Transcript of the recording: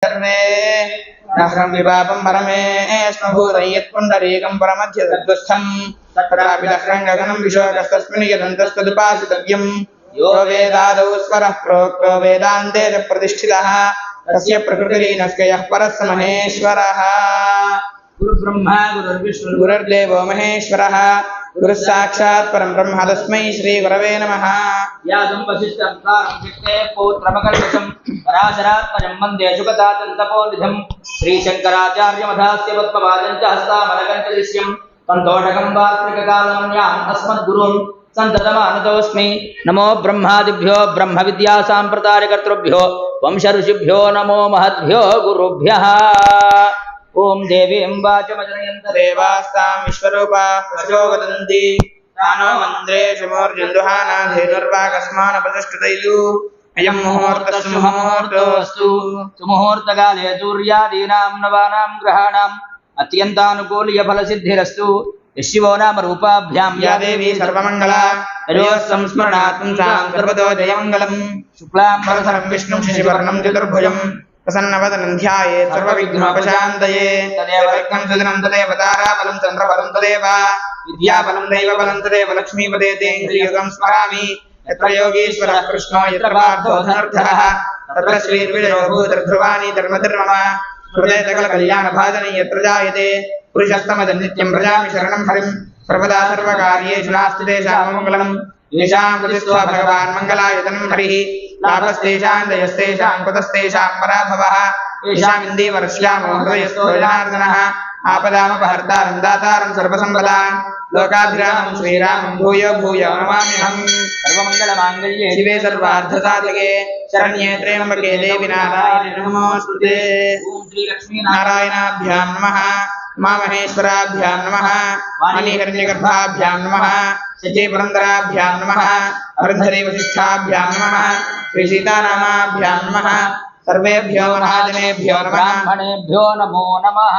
नहरं विपापं परमेष्मभूतयत्पुण्डरीकं परमध्य तद्वस्थं तत्रापि दह्रं गगनं विशोकस्तस्मिन् यदन्तस्तदुपासितव्यं यो वेदादौ स्वरः प्रोक्तो वेदान्ते च प्रतिष्ठितः तस्य प्रकृतिरीनस्य यः परः स महेश्वरः गुरुब्रह्मा गुरुर्विष्णुः गुरुर्देवो महेश्वरः गुरुः साक्षात् परं ब्रह्म तस्मै श्री गुरवे नमः। यादं वसिष्ठं सारं विष्णे पौत्रमकल्पशं पराशरात्मजं वन्दे सुगतातन्तपोनिधं श्रीशङ्कराचार्यमधास्य पद्मपादं च हस्तामलकं च शिष्यं कण्ठोटकं वार्त्रिककालमन्याम् अस्मद्गुरुं सन्ततमानतोऽस्मि। नमो ब्रह्मादिभ्यो ब्रह्मविद्यासाम्प्रदायकर्तृभ्यो वंशऋषिभ्यो नमो महद्भ्यो गुरुभ्यः। ओम देवीं वाचमजनयन्त देवास्तां विश्वरूपा प्रचो वदन्ति तानो मन्द्रेषु मूर्जन्धुहाना धेनुर्वाकस्मानप्रतिष्ठितैलु अयं मुहूर्तस्तु मुहूर्तोऽस्तु सुमुहूर्तकाले सूर्यादीनां नवानां ग्रहाणाम् अत्यन्तानुकूल्यफलसिद्धिरस्तु। शिवो नाम रूपाभ्यां या देवी सर्वमङ्गला तयोः संस्मरणात् पुंसां सर्वतो जयमङ्गलम्। शुक्लां वरदं विष्णुं शशिवर्णं चतुर्भुजं प्रसन्नवदनं ध्यायेत् सर्वविघ्नोपशान्तये। तदेव यज्ञं सुदिनं तदेव ताराबलं चन्द्रबलं तदेव विद्याबलं दैवबलं तदेव लक्ष्मीपदे ते युगं स्मरामि। यत्र योगीश्वरः कृष्णो यत्र पार्थो धनुर्धरः तत्र श्रीर्विजयो भूतर्ध्रुवाणि धर्मधर्मः हृदये सकलकल्याणभाजने यत्र जायते पुरुषस्तमजन्नित्यं व्रजामि शरणं हरिं सर्वदा सर्वकार्येषु नास्ति तेषां मङ्गलम्। येषां कृतिस्त्वा भगवान् मङ्गलायतनं हरिः लाभस्तेषां जयस्तेषां कुतस्तेषां पराभवः। येषाम् इन्दीवर्ष्यामो हृदयस्थो जनार्दनः आपदामपहर्तारं दातारं सर्वसम्पदां लोकाभिरामं श्रीरामं भूयो भूयो नमाम्यहम्। सर्वमङ्गलमाङ्गल्ये शिवे सर्वार्थसाधके शरण्ये त्र्यम्बके देवि नारायणे नमोऽस्तुते। ॐ श्रीलक्ष्मीनारायणाभ्यां नमः उमामहेश्वराभ्यां नमः वाणीहिरण्यगर्भाभ्यां नमः शचीपुरन्दराभ्यां नमः अरुन्धरी वसिष्ठाभ्यां नमः श्रीसीतारामाभ्यां नमः सर्वेभ्यो महाजनेभ्यो नमः ब्राह्मणेभ्यो नमो नमः।